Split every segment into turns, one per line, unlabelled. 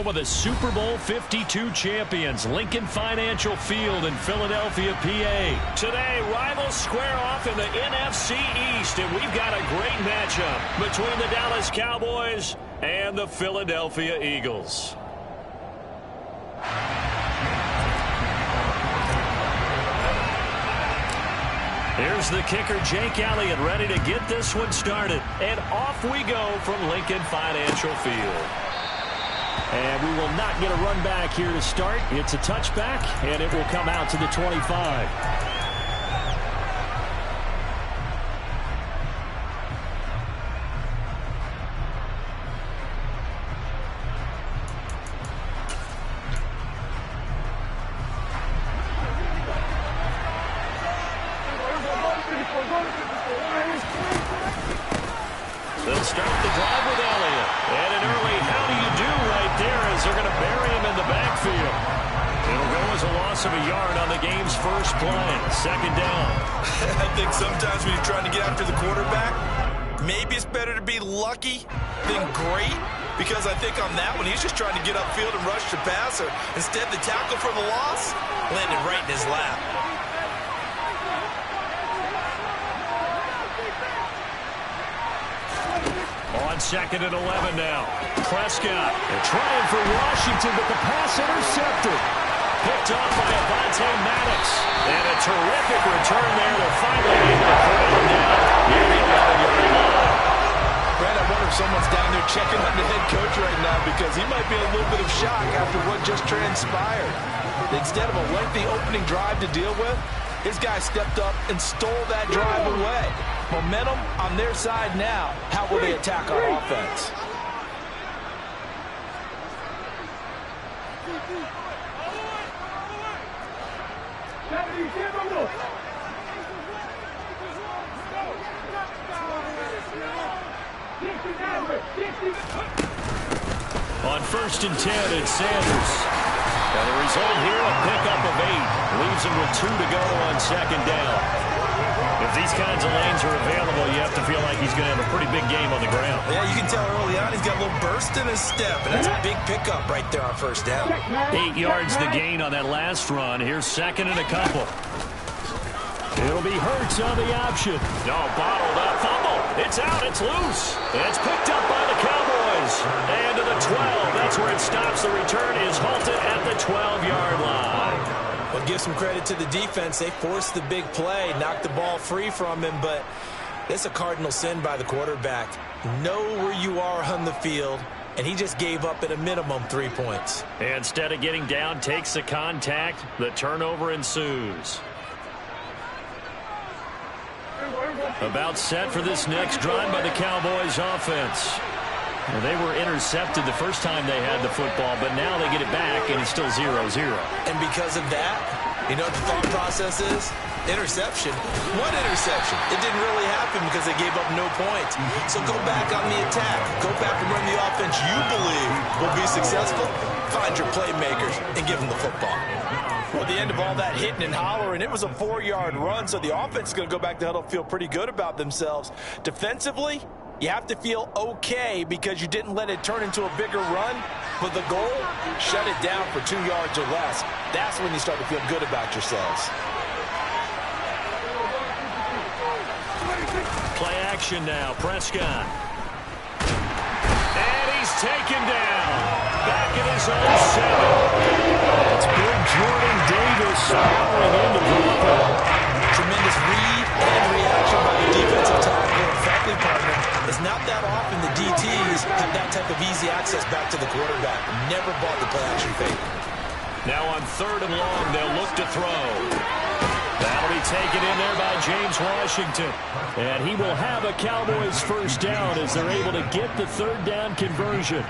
home of the Super Bowl 52 champions, Lincoln Financial Field in Philadelphia, PA. Today, rivals square off in the NFC East, and we've got a great matchup between the Dallas Cowboys and the Philadelphia Eagles. Here's the kicker, Jake Elliott, ready to get this one started. And off we go from Lincoln Financial Field. And we will not get a run back here to start. It's a touchback, and it will come out to the 25. They'll start the drive with Elliott. And an early how do you do right there as they're going to bury him in the backfield. It'll go as a loss of a yard on the game's first play. Second down.
I think sometimes when you're trying to get after the quarterback, maybe it's better to be lucky than great. Because I think on that one, he's just trying to get upfield and rush the passer. Instead, the tackle for the loss landed right in his lap.
On second and 11 now. Prescott trying for Washington, but the pass intercepted. Picked off by Avonte Maddox. And a terrific return there to finally able to put him down near the 11-yard line.
Brad, I wonder if someone's down there checking on the head coach right now because he might be in a little bit of shock after what just transpired. Instead of a lengthy opening drive to deal with, his guy stepped up and stole that drive away. Momentum on their side now. How will they attack our offense?
On first and 10, it's Sanders. And the result here, a pickup of 8. Leaves him with 2 to go on second down. If these kinds of lanes are available, you have to feel like he's going to have a pretty big game on the ground.
Yeah, you can tell early on he's got a little burst in his step, and that's a big pickup right there on first down.
8 yards the gain on that last run. Here's second and a couple. It'll be Hurts on the option. No, bottled up. Fumble. It's out. It's loose. It's picked up by the Cowboys. And to the 12. That's where it stops. The return is halted at the 12-yard line.
Well, give some credit to the defense. They forced the big play, knocked the ball free from him, but it's a cardinal sin by the quarterback. Know where you are on the field, and he just gave up at a minimum 3 points.
Instead of getting down, takes the contact. The turnover ensues. About set for this next drive by the Cowboys offense. Well, they were intercepted the first time they had the football, but now they get it back, and it's still 0-0.
And because of that, you know what the thought process is? Interception. One interception. It didn't really happen because they gave up no points. So go back on the attack. Go back and run the offense you believe will be successful. Find your playmakers and give them the football. Well, at the end of all that hitting and hollering, it was a 4-yard run, so the offense is going to go back to huddle, feel pretty good about themselves. Defensively, you have to feel okay because you didn't let it turn into a bigger run. But the goal, shut it down for 2 yards or less. That's when you start to feel good about yourselves.
Play action now, Prescott. And he's taken down. Back in his own 7. It's big Jordan Davis powering into Brooklyn.
Tremendous read and reaction by the defensive tackle, effective partner. It's not that often the DTs have that type of easy access back to the quarterback. Never bought the play action fake.
Now on third and long, they'll look to throw. That'll be taken in there by James Washington. And he will have a Cowboys first down as they're able to get the third down conversion.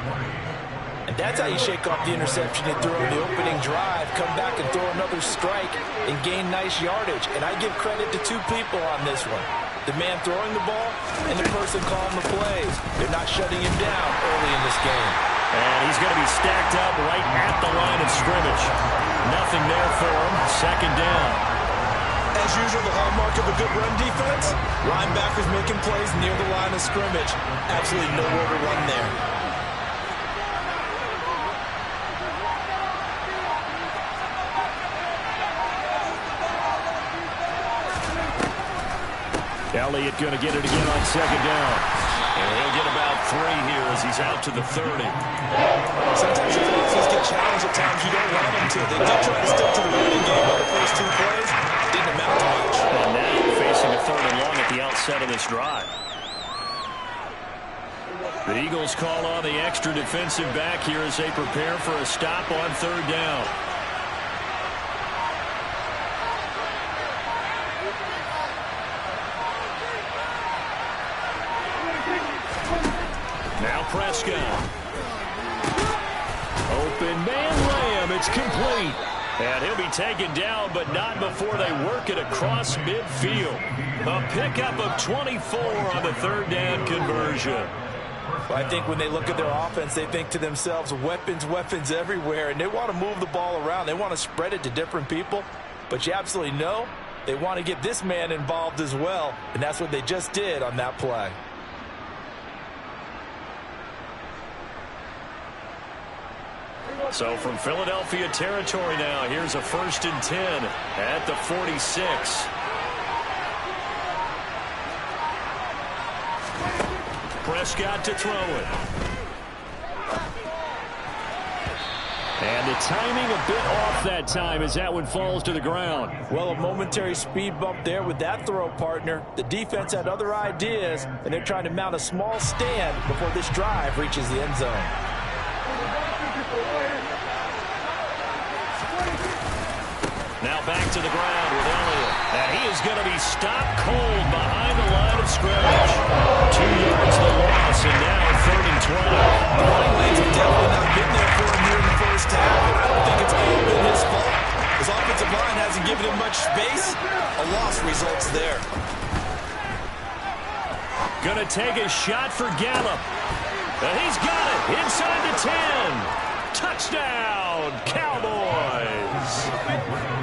And that's how you shake off the interception you threw on the opening drive, come back and throw another strike and gain nice yardage. And I give credit to 2 people on this one. The man throwing the ball and the person calling the plays. They're not shutting him down early in this game.
And he's going to be stacked up right at the line of scrimmage. Nothing there for him. Second down.
As usual, the hallmark of a good run defense, linebackers making plays near the line of scrimmage. Absolutely nowhere to run there.
Elliott going to get it again on second down. And he'll get about 3 here as he's out to the 30.
Sometimes if offenses get challenged at times, you don't want them to. They did try to stick to the running game on the first 2 plays. Didn't amount to much.
And now facing a 3rd and long at the outset of this drive. The Eagles call on the extra defensive back here as they prepare for a stop on 3rd down. Now Prescott. Open man Lamb. It's complete. And he'll be taken down, but not before they work it across midfield. A pickup of 24 on the 3rd down conversion.
Well, I think when they look at their offense, they think to themselves, weapons, weapons everywhere, and they want to move the ball around. They want to spread it to different people, but you absolutely know they want to get this man involved as well, and that's what they just did on that play.
So from Philadelphia territory now, here's a 1st and 10 at the 46. Prescott to throw it. And the timing a bit off that time as that one falls to the ground.
Well, a momentary speed bump there with that throw, partner. The defense had other ideas, and they're trying to mount a small stand before this drive reaches the end zone.
Now back to the ground with Elliott. And he is going to be stopped cold behind the line of scrimmage. 2 yards the loss, and now 3rd and 20.
The running lanes have definitely not been there for him here in the first half, and I don't think it's all been his fault. His offensive line hasn't given him much space. A loss results there.
Going to take a shot for Gallup. And he's got it inside the 10. Touchdown, Cowboys.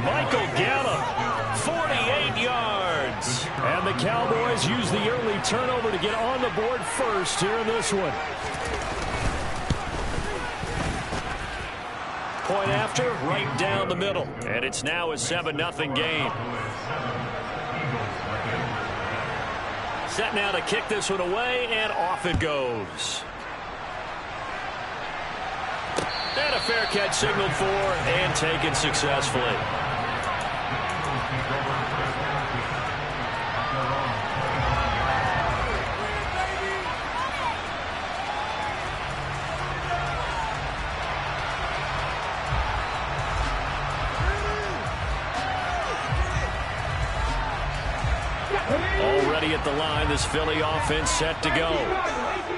Michael Gallup, 48 yards. And the Cowboys use the early turnover to get on the board first here in this one. Point after, right down the middle. And it's now a 7-0 game. Set now to kick this one away, and off it goes. And a fair catch signaled for and taken successfully. Already at the line, this Philly offense set to go.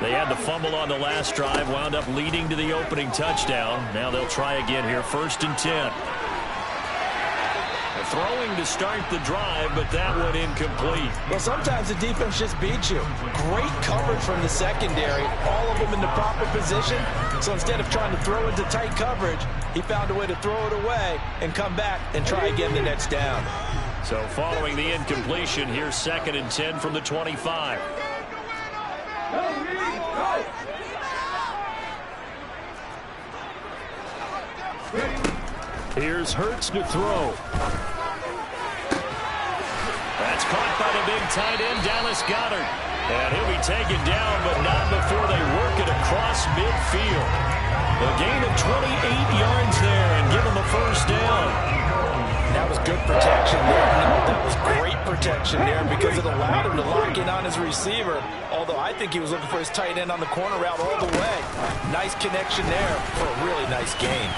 They had the fumble on the last drive, wound up leading to the opening touchdown. Now they'll try again here, 1st and 10. Throwing to start the drive, but that one incomplete.
Well, sometimes the defense just beats you. Great coverage from the secondary, all of them in the proper position. So instead of trying to throw into tight coverage, he found a way to throw it away and come back and try again the next down.
So following the incompletion, here's 2nd and 10 from the 25. Here's Hurts to throw. That's caught by the big tight end, Dallas Goedert. And he'll be taken down, but not before they work it across midfield. A gain of 28 yards there and give him a 1st down.
That was good protection there. No, that was great protection there because it allowed him to lock in on his receiver. Although I think he was looking for his tight end on the corner route all the way. Nice connection there for a really nice gain.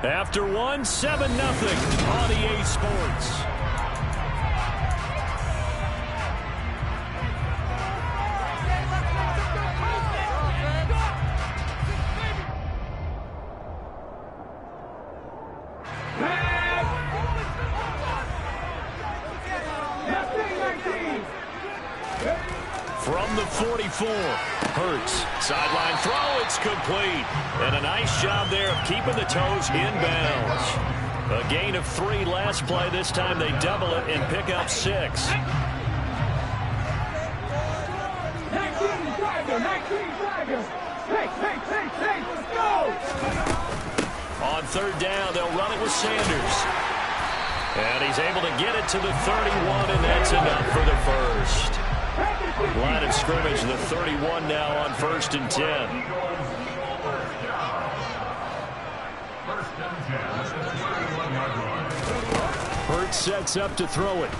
After one, 7-0 on EA Sports. From the 44, Hurts, sideline throw, it's complete. And a nice job there of keeping the toes inbounds. A gain of 3 last play. This time they double it and pick up 6. On third down, they'll run it with Sanders. And he's able to get it to the 31, and that's enough for the first. Line of scrimmage, the 31 now on 1st and 10. Hurts sets up to throw it.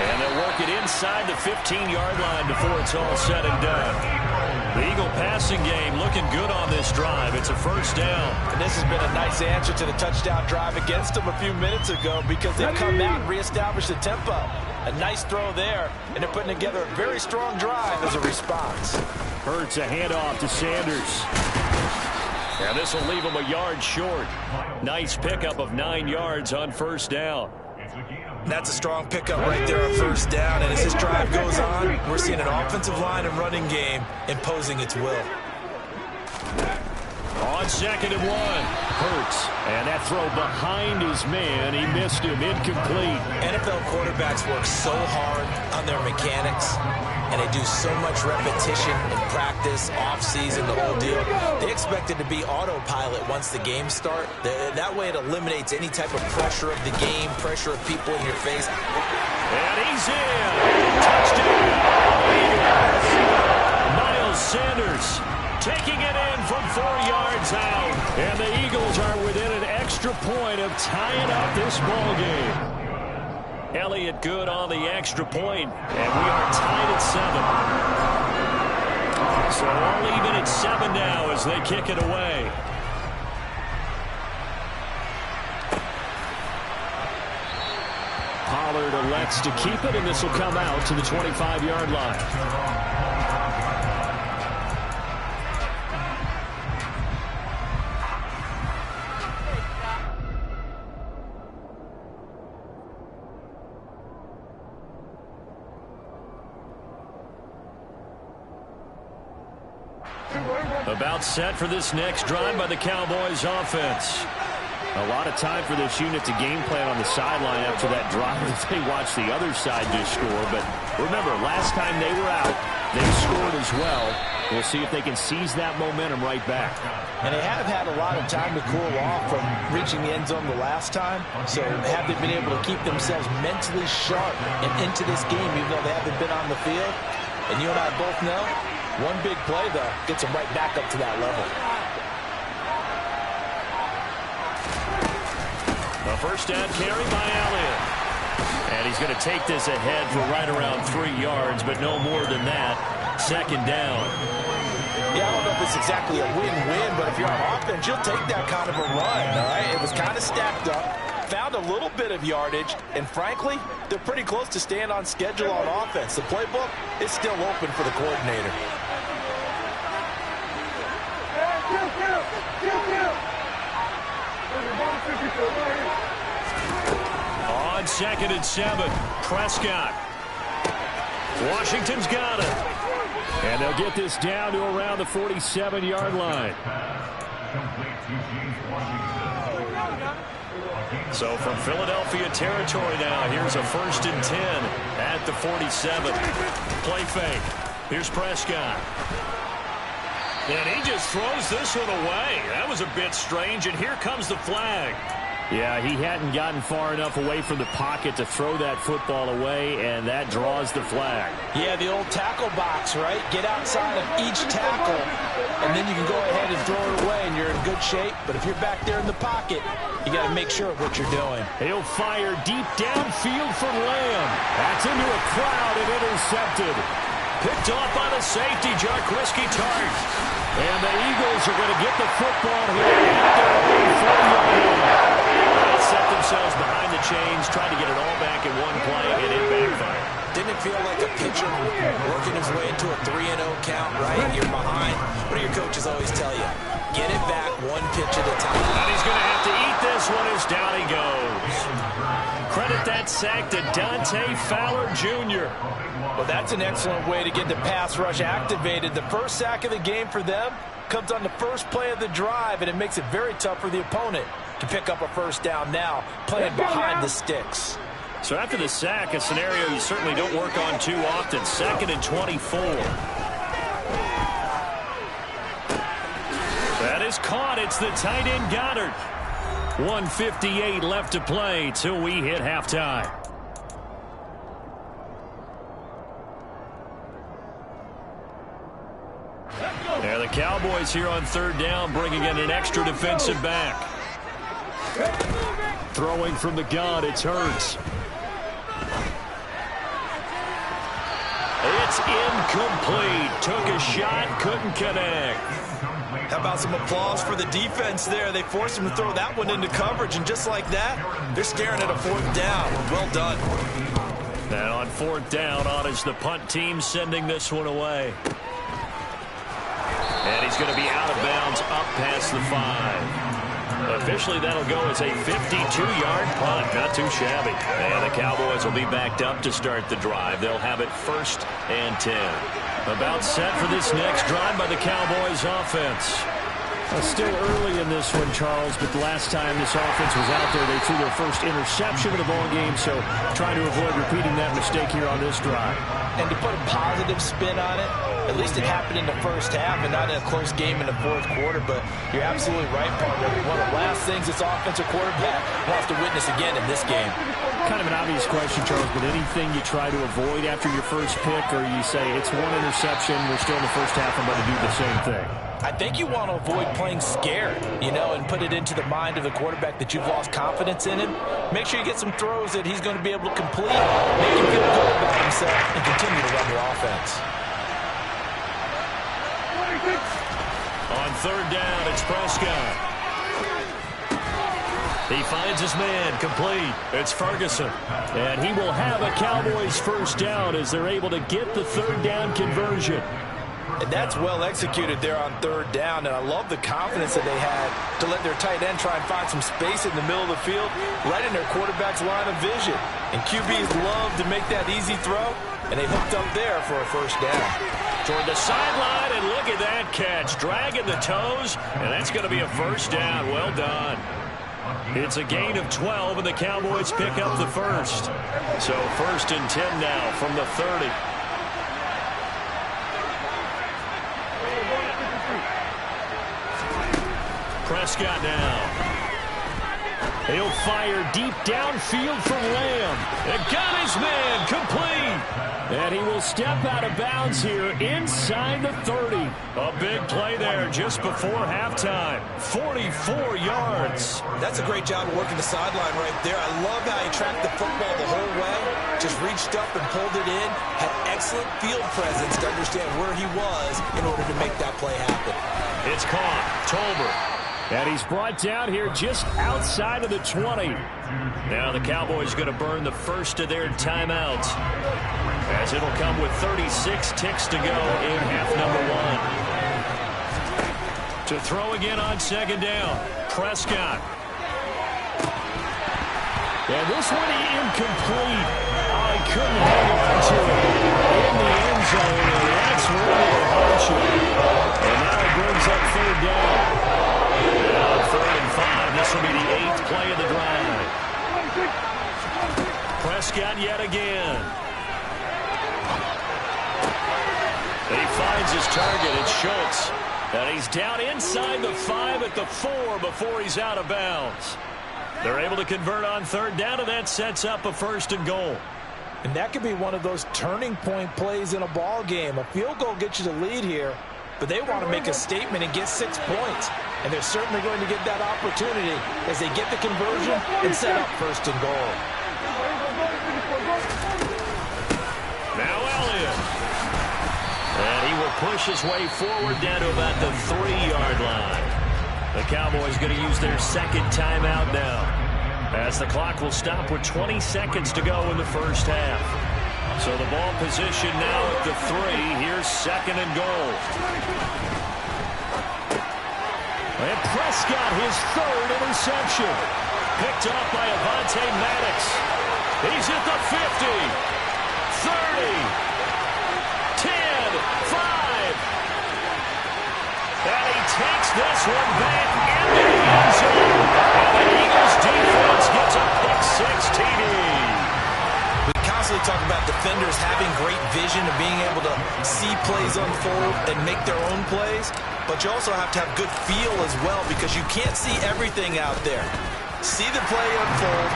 And they'll work it inside the 15-yard line before it's all said and done. The Eagle passing game looking good on this drive. It's a first down.
And this has been a nice answer to the touchdown drive against them a few minutes ago because they've come out and reestablished the tempo. A nice throw there, and they're putting together a very strong drive as a response.
Hurts a handoff to Sanders. And this will leave him a yard short. Nice pickup of 9 yards on first down.
That's a strong pickup right there on first down. And as this drive goes on, we're seeing an offensive line and running game imposing its will.
On 2nd and 1, Hurts. And that throw behind his man. He missed him. Incomplete.
NFL quarterbacks work so hard on their mechanics, and they do so much repetition in practice, off-season, the whole deal. They expect it to be autopilot once the games start. That way it eliminates any type of pressure of the game, pressure of people in your face.
And he's in. Touchdown. Miles Sanders taking it in from 4 yards out. And the Eagles are within an extra point of tying up this ball game. Elliott good on the extra point, and we are tied at 7. So all even at 7 now as they kick it away. Pollard elects to keep it, and this will come out to the 25-yard line. About set for this next drive by the Cowboys offense. A lot of time for this unit to game plan on the sideline after that drive as they watch the other side just score. But remember, last time they were out, they scored as well. We'll see if they can seize that momentum right back.
And they have had a lot of time to cool off from reaching the end zone the last time. So have they been able to keep themselves mentally sharp and into this game even though they haven't been on the field? And you and I both know, one big play, though, gets them right back up to that level.
A first down carry by Elliott. And he's going to take this ahead for right around 3 yards, but no more than that. 2nd down.
Yeah, I don't know if it's exactly a win-win, but if you're on offense, you'll take that kind of a run, all right? It was kind of stacked up, found a little bit of yardage, and frankly, they're pretty close to staying on schedule on offense. The playbook is still open for the coordinator.
On 2nd and 7, Prescott. Washington's got it. And they'll get this down to around the 47-yard line. So from Philadelphia territory now, here's a 1st and 10 at the 47. Play fake. Here's Prescott. And he just throws this one away. That was a bit strange, and here comes the flag. Yeah, he hadn't gotten far enough away from the pocket to throw that football away, and that draws the flag.
Yeah, the old tackle box, right? Get outside of each tackle, and then you can go ahead and throw it away, and you're in good shape. But if you're back there in the pocket, you got to make sure of what you're doing.
He'll fire deep downfield for Lamb. That's into a crowd and intercepted. Picked off by the safety, Jaquiski Tartt. And the Eagles are going to get the football here at their own 40-yard line. They set themselves behind the chains, trying to get it all back in one play, and it backfired.
Didn't it feel like a pitcher working his way into a 3-0 count, right? You're behind. What do your coaches always tell you? Get it back one pitch at a time.
And he's going to have to eat this one as down he goes. Credit that sack to Dante Fowler Jr.
Well, that's an excellent way to get the pass rush activated. The first sack of the game for them comes on the first play of the drive, and it makes it very tough for the opponent to pick up a first down now, playing behind the sticks.
So after the sack, a scenario you certainly don't work on too often. 2nd and 24. is caught. It's the tight end Goddard. 1:58 left to play till we hit halftime. Yeah, the Cowboys here on third down, bringing in an extra defensive back. Throwing from the gun, it's Hurts. It's incomplete. Took a shot, couldn't connect.
How about some applause for the defense there? They forced him to throw that one into coverage, and just like that, they're staring at a fourth down. Well done.
And on fourth down, on is the punt team sending this one away. And he's going to be out of bounds up past the 5. Officially, that'll go as a 52-yard punt. Not too shabby. And the Cowboys will be backed up to start the drive. They'll have it 1st and 10. About set for this next drive by the Cowboys offense. Still early in this one, Charles, but the last time this offense was out there, they threw their first interception of the ball game, so trying to avoid repeating that mistake here on this drive.
And to put a positive spin on it, at least it happened in the first half and not in a close game in the fourth quarter, but you're absolutely right, partner. One of the last things this offensive quarterback wants to witness again in this game.
Kind of an obvious question, Charles, but anything you try to avoid after your first pick, or you say it's one interception, we're still in the first half, I'm going to do the same thing?
I think you want to avoid playing scared, and put it into the mind of the quarterback that you've lost confidence in him. Make sure you get some throws that he's going to be able to complete, make him feel good about himself, and continue to run your offense.
On third down, it's Prescott. He finds his man, complete. It's Ferguson. And he will have a Cowboys first down as they're able to get the third down conversion.
And that's well executed there on third down, and I love the confidence that they had to let their tight end try and find some space in the middle of the field, right in their quarterback's line of vision. And QBs love to make that easy throw, and they hooked up there for a first down.
Toward the sideline, and look at that catch. Dragging the toes, and that's going to be a first down. Well done. It's a gain of 12, and the Cowboys pick up the first. So 1st and 10 now from the 30. Prescott now. He'll fire deep downfield for Lamb. And got his man complete. And he will step out of bounds here inside the 30. A big play there just before halftime. 44 yards.
That's a great job of working the sideline right there. I love how he tracked the football the whole way. Just reached up and pulled it in. Had excellent field presence to understand where he was in order to make that play happen.
It's caught. Tolbert. And he's brought down here just outside of the 20. Now the Cowboys going to burn the first of their timeouts, as it'll come with 36 ticks to go in half number 1. To throw again on second down, Prescott. And this one incomplete. Oh, he couldn't hang on to it in the end zone, and that's really a hardship. And now it brings up third down. Now 3rd and 5. This will be the 8th play of the drive. Prescott yet again. He finds his target. It's Schultz. And he's down inside the 5 at the 4 before he's out of bounds. They're able to convert on third down, and that sets up a 1st and goal.
And that could be one of those turning point plays in a ball game. A field goal gets you the lead here, but they want to make a statement and get 6 points. And they're certainly going to get that opportunity as they get the conversion and set up 1st and goal.
Now Elliott. And he will push his way forward down to about the 3-yard line. The Cowboys going to use their 2nd timeout now, as the clock will stop with 20 seconds to go in the first half. So the ball position now at the 3. Here's 2nd and goal. And Prescott, his 3rd interception. Picked up by Avonte Maddox. He's at the 50, 30, 10, 5. And he takes this one back into the end zone. And the Eagles defense gets a pick 6 TD.
With obviously talk about defenders having great vision and being able to see plays unfold and make their own plays, but you also have to have good feel as well because you can't see everything out there. See the play unfold,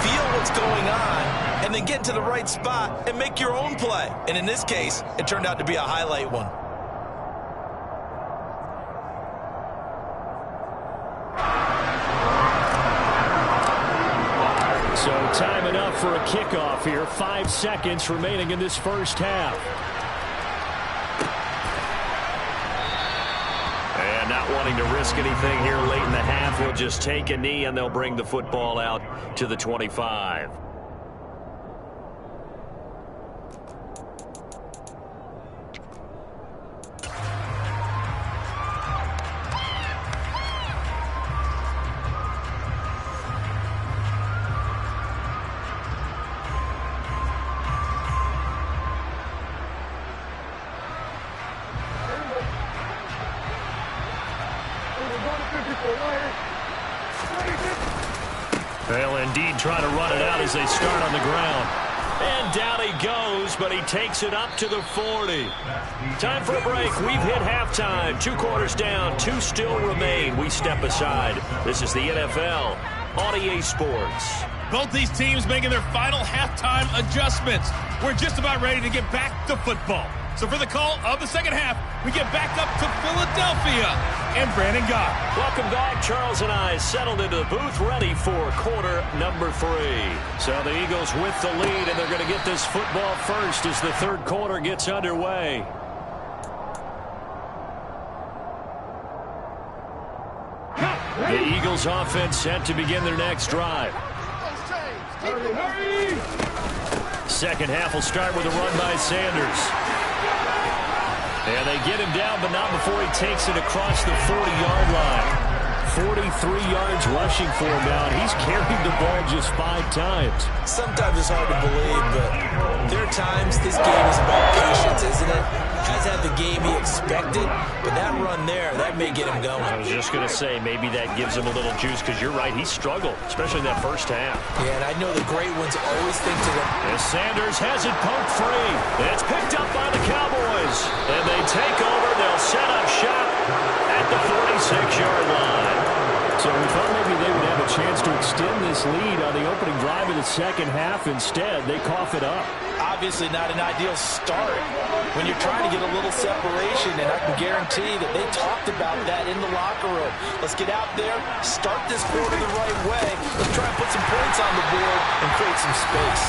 feel what's going on, and then get to the right spot and make your own play. And in this case, it turned out to be a highlight one.
So time enough for a kickoff here. 5 seconds remaining in this first half. And not wanting to risk anything here late in the half, we'll just take a knee and they'll bring the football out to the 25. They'll indeed try to run it out as they start on the ground. And down he goes, but he takes it up to the 40. Time for a break. We've hit halftime. 2 quarters down, 2 still remain. We step aside. This is the NFL on EA Sports.
Both these teams making their final halftime adjustments. We're just about ready to get back to football. So for the call of the second half, we get back up to Philadelphia and Brandon Gott.
Welcome back. Charles and I settled into the booth, ready for quarter number 3. So the Eagles with the lead, and they're going to get this football first as the third quarter gets underway. The Eagles offense set to begin their next drive. Second half will start with a run by Sanders. And they get him down, but not before he takes it across the 40-yard line. 43 yards rushing for him now. He's carried the ball just 5 times.
Sometimes it's hard to believe, but there are times this game is about patience, isn't it? He's had the game he expected, but that run there, that may get him going.
I was just going to say, maybe that gives him a little juice, because you're right, he struggled, especially in that first half.
Yeah, and I know the great ones always think to them.
As Sanders has it poked free. It's picked up by the Cowboys. And they take over. They'll set up shop at the 46-yard line. So we thought maybe they would have a chance to extend this lead on the opening drive of the second half. Instead, they cough it up.
Obviously not an ideal start when you're trying to get a little separation, and I can guarantee that they talked about that in the locker room. Let's get out there, start this quarter the right way. Let's try and put some points on the board and create some space.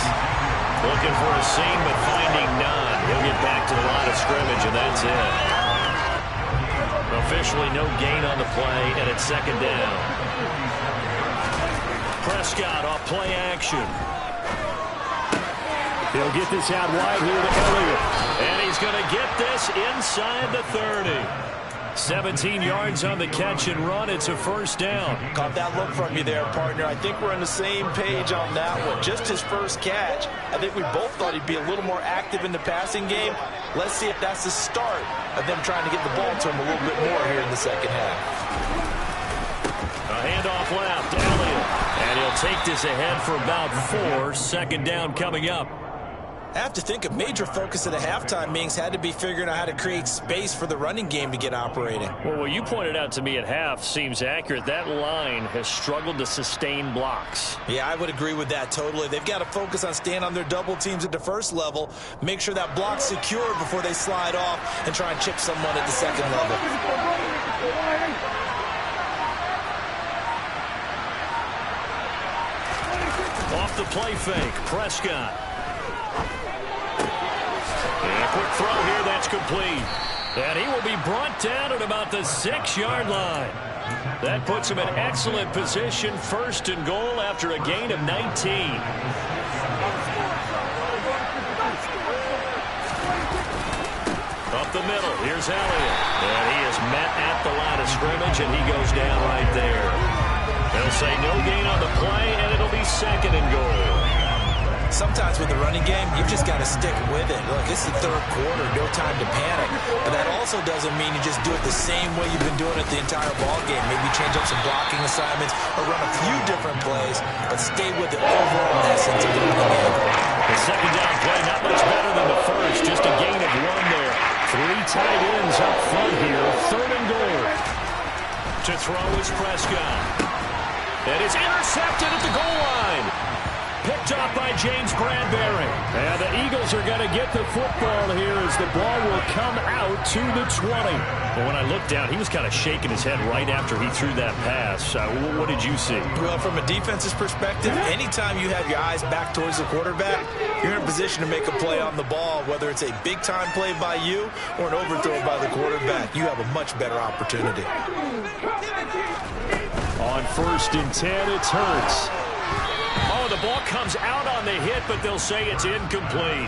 Looking for a seam, but finding none. He'll get back to the line of scrimmage, and that's it. Officially no gain on the play, and it's second down. Prescott off play action. He'll get this out wide here to Elliott. And he's going to get this inside the 30. 17 yards on the catch and run. It's a first down.
Caught that look from you there, partner. I think we're on the same page on that one. Just his first catch. I think we both thought he'd be a little more active in the passing game. Let's see if that's the start of them trying to get the ball to him a little bit more here in the second half.
A handoff left, Elliott. And he'll take this ahead for about 4. Second down coming up.
I have to think a major focus of the halftime meetings had to be figuring out how to create space for the running game to get operating.
Well, what you pointed out to me at half seems accurate. That line has struggled to sustain blocks.
Yeah, I would agree with that totally. They've got to focus on staying on their double teams at the first level, make sure that block's secure before they slide off and try and chip someone at the second level.
Off the play fake, Prescott. And a quick throw here, that's complete. And he will be brought down at about the 6-yard line. That puts him in excellent position, first and goal after a gain of 19. Up the middle, here's Elliott. And he is met at the line of scrimmage, and he goes down right there. They'll say no gain on the play, and it'll be second and goal.
Sometimes with the running game, you've just got to stick with it. Look, it's the third quarter, no time to panic. But that also doesn't mean you just do it the same way you've been doing it the entire ball game. Maybe change up some blocking assignments or run a few different plays, but stay with the overall essence of the running game.
The second down play not much better than the first. Just a gain of 1 there. 3 tight ends up front here. 3rd and goal. To throw is Prescott. And it's intercepted at the goal line. Picked off by James Bradbury. And the Eagles are going to get the football here as the ball will come out to the 20. Well, when I looked down, he was kind of shaking his head right after he threw that pass. What did you see?
Well, from a defense's perspective, anytime you have your eyes back towards the quarterback, you're in a position to make a play on the ball, whether it's a big-time play by you or an overthrow by the quarterback. You have a much better opportunity.
On 1st and 10, it's Hurts. Oh, the ball comes out on the hit, but they'll say it's incomplete.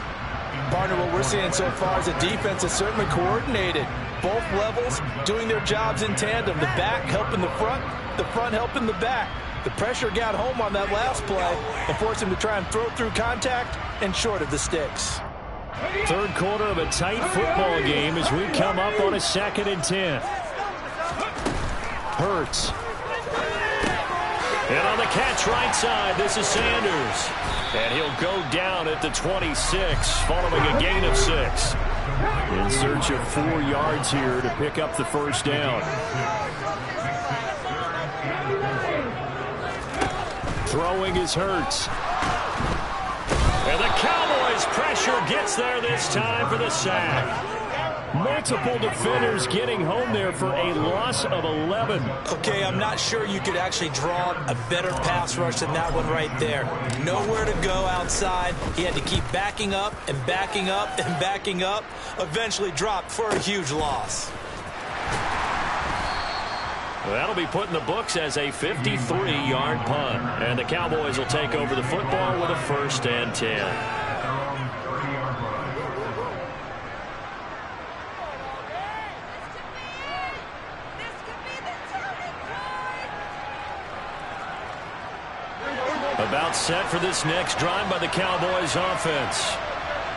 Partner, what we're seeing so far is a defense that's certainly coordinated. Both levels doing their jobs in tandem. The back helping the front helping the back. The pressure got home on that last play and forced him to try and throw through contact and short of the sticks.
3rd quarter of a tight football game as we come up on a 2nd and 10. Hurts. And on the catch right side, this is Sanders. And he'll go down at the 26, following a gain of 6. In search of 4 yards here to pick up the 1st down. Throwing is Hurts. And the Cowboys' pressure gets there this time for the sack. Multiple defenders getting home there for a loss of 11.
Okay, I'm not sure you could actually draw a better pass rush than that one right there. Nowhere to go outside. He had to keep backing up and backing up and backing up. Eventually dropped for a huge loss.
Well, that'll be put in the books as a 53-yard punt. And the Cowboys will take over the football with a 1st and 10. About set for this next drive by the Cowboys offense.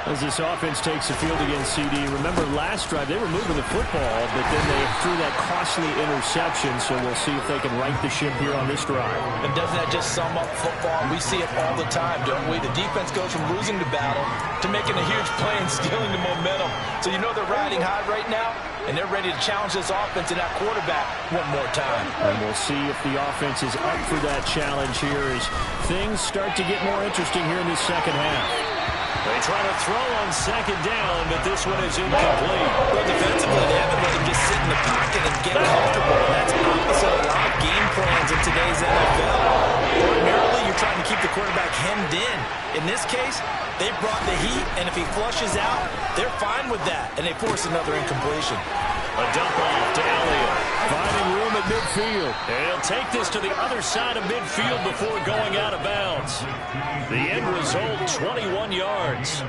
As this offense takes the field against CD. Remember last drive they were moving the football, but then they threw that costly interception, so we'll see if they can right the ship here on this drive.
And doesn't that just sum up football? We see it all the time, don't we? The defense goes from losing the battle to making a huge play and stealing the momentum. So you know they're riding high right now, and they're ready to challenge this offense and that quarterback one more time.
And we'll see if the offense is up for that challenge here as things start to get more interesting here in this second half. They try to throw on 2nd down, but this one is incomplete.
Well, defensively, they haven't let him just sit in the pocket and get comfortable. And that's opposite of a lot of game plans in today's NFL. Ordinarily, you're trying to keep the quarterback hemmed in. In this case, they brought the heat, and if he flushes out, they're fine with that, and they force another incompletion.
A dump off to Elliott. Finding room at midfield. And he'll take this to the other side of midfield before going out of bounds. The end result, 21 yards.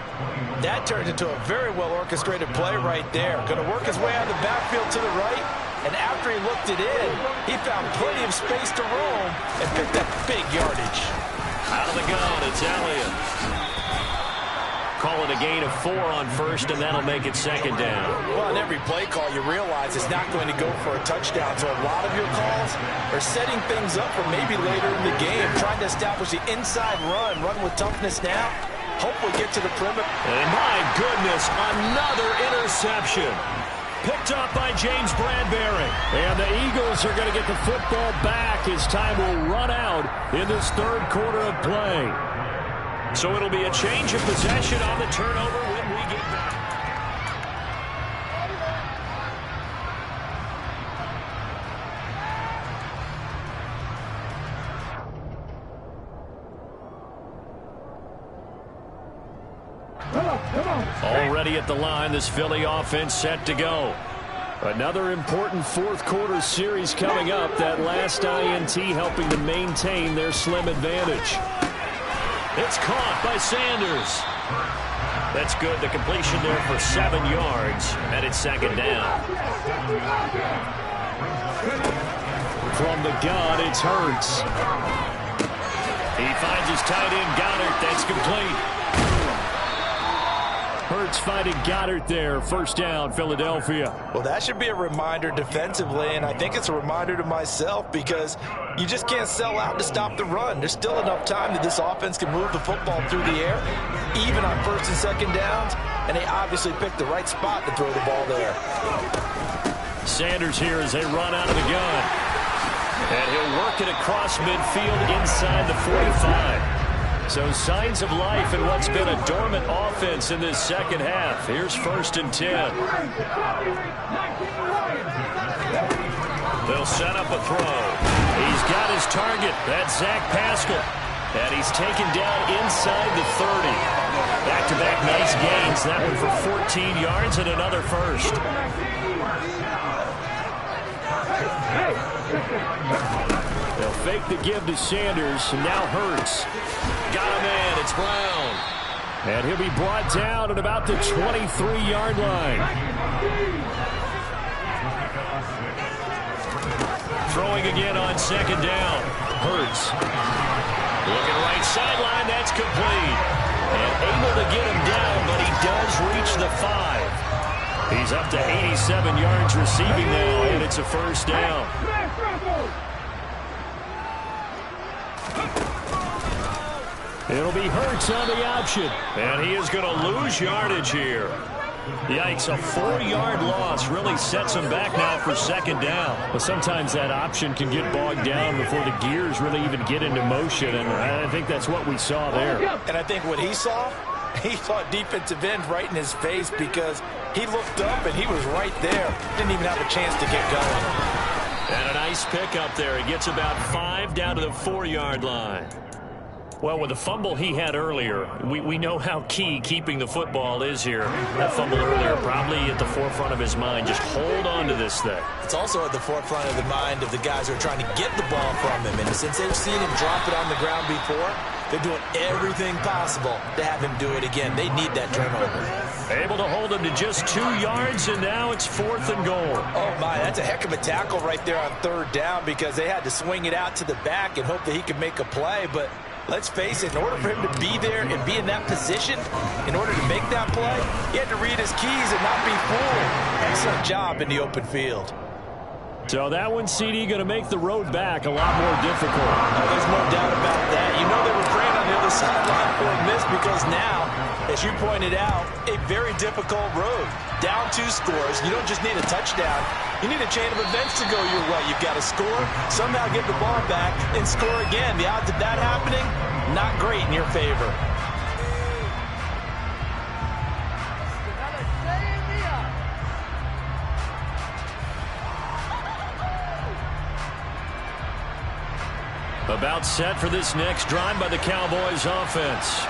That turned into a very well-orchestrated play right there. Going to work his way out of the backfield to the right, and after he looked it in, he found plenty of space to roam and picked up big yardage.
Out of the gun, it's Elliott. Call it a gain of 4 on 1st, and that'll make it 2nd down.
Well, on every play call, you realize it's not going to go for a touchdown. So a lot of your calls are setting things up for maybe later in the game, trying to establish the inside run with toughness now. Hopefully get to the perimeter.
And my goodness, another interception. Picked up by James Bradbury. And the Eagles are going to get the football back as time will run out in this 3rd quarter of play. So it'll be a change of possession on the turnover when we get back. Already at the line, this Philly offense set to go. Another important 4th quarter series coming up. That last INT helping to maintain their slim advantage. It's caught by Sanders. That's good. The completion there for 7 yards, and it's 2nd down. From the gun, it's Hurts. He finds his tight end, Goddard. That's complete. Hurts finding Goddard there. 1st down, Philadelphia.
Well, that should be a reminder defensively, and I think it's a reminder to myself because you just can't sell out to stop the run. There's still enough time that this offense can move the football through the air. even on first and second downs, and they obviously picked the right spot to throw the ball there.
Sanders here as they run out of the gun. And he'll work it across midfield inside the 45. So signs of life in what's been a dormant offense in this second half. Here's 1st and 10. They'll set up a throw. He's got his target. That's Zach Pascal. And he's taken down inside the 30. Back-to-back nice gains. That one for 14 yards and another first. They'll fake the give to Sanders. And now Hurts. Got a man. It's Brown. And he'll be brought down at about the 23-yard line. Throwing again on second down. Hurts. Looking right sideline. That's complete. And able to get him down, but he does reach the 5. He's up to 87 yards receiving now, and it's a first down. It'll be Hurts on the option. And he is going to lose yardage here. Yikes, a 4-yard loss really sets him back now for second down. But sometimes that option can get bogged down before the gears really even get into motion, and I think that's what we saw there.
And I think what he saw defensive end right in his face because he looked up and he was right there. Didn't even have a chance to get going.
And a nice pickup there. He gets about 5 down to the 4-yard line. Well, with the fumble he had earlier, we know how key keeping the football is here. That fumble earlier probably at the forefront of his mind. Just hold on to this thing.
It's also at the forefront of the mind of the guys who are trying to get the ball from him. And since they've seen him drop it on the ground before, they're doing everything possible to have him do it again. They need that turnover.
Able to hold him to just 2 yards, and now it's 4th and goal.
Oh, my, that's a heck of a tackle right there on third down because they had to swing it out to the back and hope that he could make a play. But let's face it, in order for him to be there and be in that position, in order to make that play, he had to read his keys and not be fooled. Excellent job in the open field.
So that one, CD, going to make the road back a lot more difficult.
Oh, there's no doubt about that. You know they were praying on the other sideline for a miss because now, as you pointed out, a very difficult road. Down 2 scores. You don't just need a touchdown. You need a chain of events to go your way. You've got to score, somehow get the ball back, and score again. The odds of that happening, not great in your favor.
About set for this next drive by the Cowboys offense.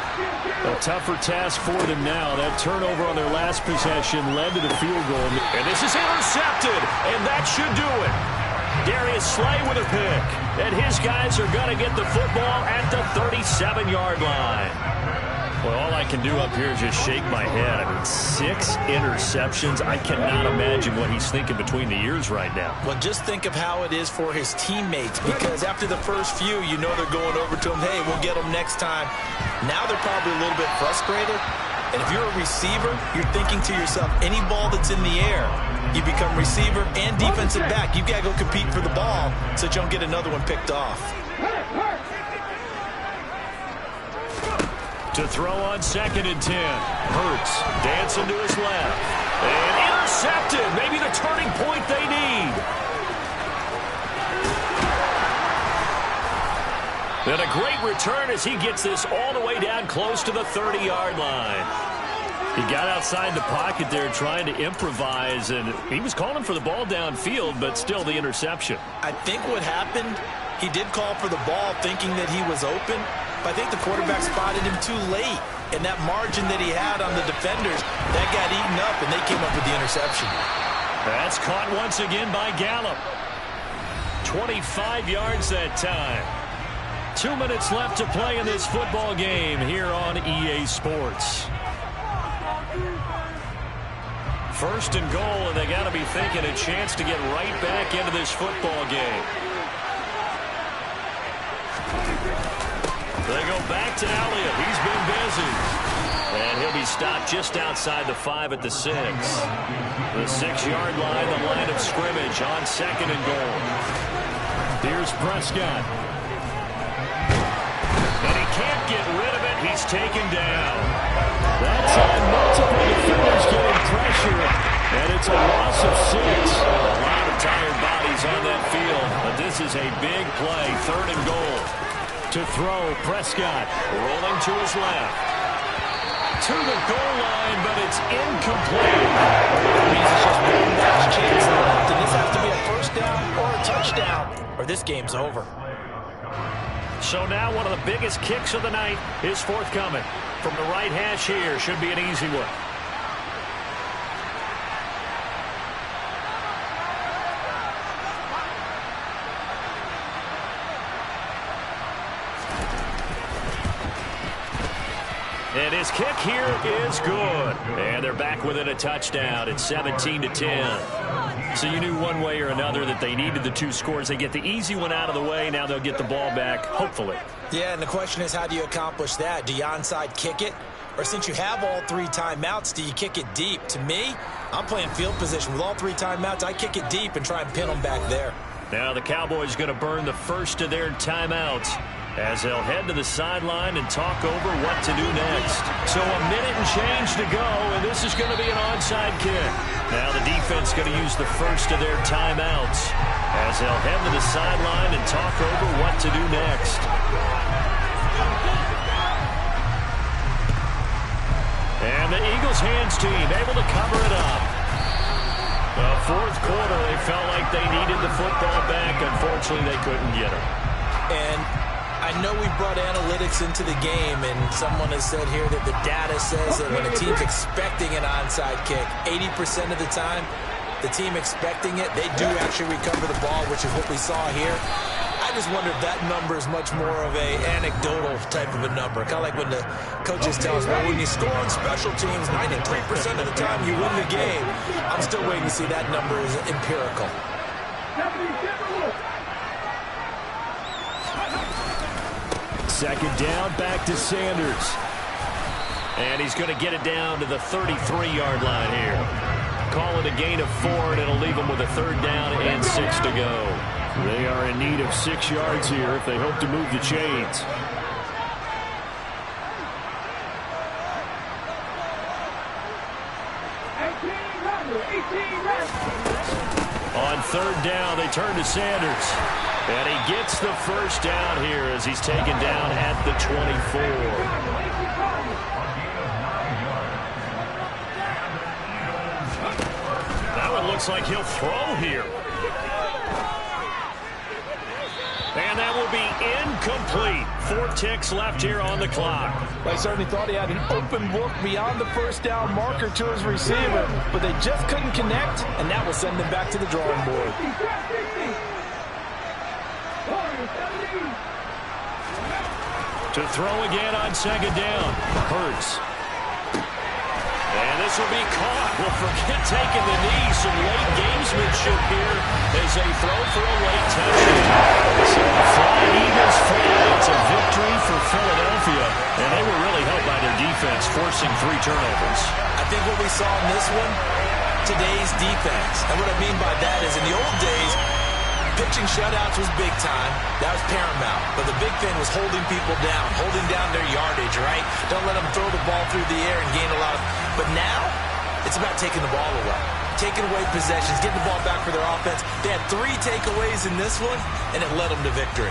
A tougher task for them now. That turnover on their last possession led to the field goal. And this is intercepted, and that should do it. Darius Slay with a pick. And his guys are going to get the football at the 37-yard line. Well, all I can do up here is just shake my head. I mean, 6 interceptions. I cannot imagine what he's thinking between the ears right now.
Well, just think of how it is for his teammates, because after the first few, you know they're going over to him, hey, we'll get them next time. Now they're probably a little bit frustrated. And if you're a receiver, you're thinking to yourself, any ball that's in the air, you become receiver and defensive back. You've got to go compete for the ball so that you don't get another one picked off.
To throw on 2nd and 10. Hurts dancing to his left. And intercepted. Maybe the turning point they need. And a great return as he gets this all the way down close to the 30-yard line. He got outside the pocket there trying to improvise, and he was calling for the ball downfield, but still the interception.
I think what happened, he did call for the ball thinking that he was open, but I think the quarterback spotted him too late. And that margin that he had on the defenders, that got eaten up, and they came up with the interception.
That's caught once again by Gallup. 25 yards that time. 2 minutes left to play in this football game here on EA Sports. 1st and goal, and they got to be thinking a chance to get right back into this football game. They go back to Elliott. He's been busy. And he'll be stopped just outside the 5 at the 6. The 6-yard line, the line of scrimmage on 2nd and goal. Here's Prescott. And he can't get rid of it. He's taken down. play. 3rd and goal. To throw, Prescott rolling to his left. To the goal line, but it's incomplete.
That means it's just one last chance left, and this has to be a first down or a touchdown, or this game's over.
So now one of the biggest kicks of the night is forthcoming. From the right hash here, should be an easy one. And his kick here is good. And they're back within a touchdown. It's 17-10. So you knew one way or another that they needed the 2 scores. They get the easy one out of the way. Now they'll get the ball back, hopefully.
Yeah, and the question is, how do you accomplish that? Do you onside kick it? Or since you have all 3 timeouts, do you kick it deep? To me, I'm playing field position. With all 3 timeouts, I kick it deep and try and pin them back there.
Now the Cowboys going to burn the first of their timeouts as they'll head to the sideline and talk over what to do next. So a minute and change to go, and this is going to be an onside kick. Now the defense going to use the first of their timeouts as they'll head to the sideline and talk over what to do next. And the Eagles hands team able to cover it up. The 4th quarter, they felt like they needed the football back. Unfortunately, they couldn't get it.
And I know we brought analytics into the game, and someone has said here that the data says that when a team's expecting an onside kick, 80% of the time, the team expecting it, they do actually recover the ball, which is what we saw here. I just wonder if that number is much more of a anecdotal type of a number. Kind of like when the coaches tell us, well, when you score on special teams, 93% of the time you win the game. I'm still waiting to see that number is empirical.
Second down, back to Sanders. And he's going to get it down to the 33-yard line here. Call it a gain of 4, and it'll leave them with a 3rd down and 6 to go. They are in need of 6 yards here if they hope to move the chains. On 3rd down, they turn to Sanders. And he gets the first down here as he's taken down at the 24. Now it looks like he'll throw here. And that will be incomplete. 4 ticks left here on the clock.
I certainly thought he had an open book beyond the first down marker to his receiver, but they just couldn't connect, and that will send them back to the drawing board.
To throw again on 2nd down. Hurts. And this will be caught. Well, forget taking the knee. Some late gamesmanship here as they throw for a late touchdown. So flying Eagles fly. It's a victory for Philadelphia. And they were really helped by their defense, forcing 3 turnovers.
I think what we saw in this one, today's defense. And what I mean by that is in the old days, pitching shutouts was big time. That was paramount. But the big thing was holding people down, holding down their yardage, right? Don't let them throw the ball through the air and gain a lot of... But now, it's about taking the ball away. Taking away possessions, getting the ball back for their offense. They had 3 takeaways in this one, and it led them to victory.